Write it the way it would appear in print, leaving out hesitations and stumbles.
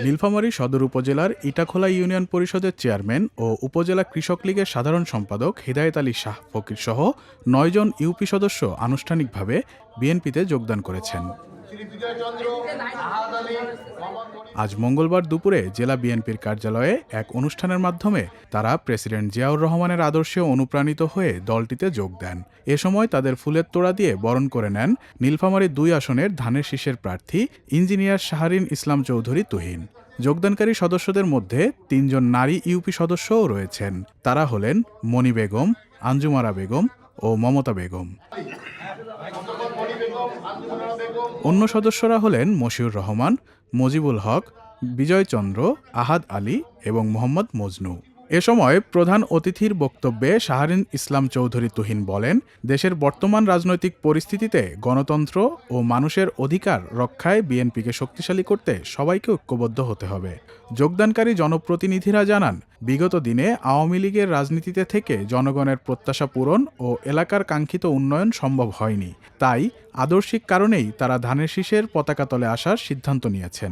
নীলফামারী সদর উপজেলার ইটাখোলা ইউনিয়ন পরিষদের চেয়ারম্যান ও উপজেলা কৃষক লীগের সাধারণ সম্পাদক হিদায়েত আলী শাহ ফকির সহ ৯ জন ইউপি সদস্য আনুষ্ঠানিকভাবে বিএনপিতে যোগদান করেছেন। আজ মঙ্গলবার দুপুরে জেলা বিএনপির কার্যালয়ে এক অনুষ্ঠানের মাধ্যমে তারা প্রেসিডেন্ট জিয়াউর রহমানের আদর্শে অনুপ্রাণিত হয়ে দলটিতে যোগ দেন। এ সময় তাদের ফুলের তোড়া দিয়ে বরণ করে নেন নীলফামারী ২ আসনের ধানের শীষের প্রার্থী ইঞ্জিনিয়ার শাহরিন ইসলাম চৌধুরী তুহিন। যোগদানকারী সদস্যদের মধ্যে ৩ জন নারী ইউপি সদস্যও রয়েছেন। তারা হলেন মণি বেগম, আঞ্জুমারা বেগম ও মমতা বেগম। অন্য সদস্যরা হলেন মশিউর রহমান, মজিবুল হক, বিজয়চন্দ্র, আহাদ আলী এবং মোহাম্মদ মজনু। এ সময় প্রধান অতিথির বক্তব্যে শাহরিন ইসলাম চৌধুরী তুহিন বলেন, দেশের বর্তমান রাজনৈতিক পরিস্থিতিতে গণতন্ত্র ও মানুষের অধিকার রক্ষায় বিএনপিকে শক্তিশালী করতে সবাইকে ঐক্যবদ্ধ হতে হবে। যোগদানকারী জনপ্রতিনিধিরা জানান, বিগত দিনে আওয়ামী লীগের রাজনীতিতে থেকে জনগণের প্রত্যাশা পূরণ ও এলাকার কাঙ্ক্ষিত উন্নয়ন সম্ভব হয়নি। তাই আদর্শিক কারণেই তারা ধানের শীষের পতাকা তলে আসার সিদ্ধান্ত নিয়েছেন।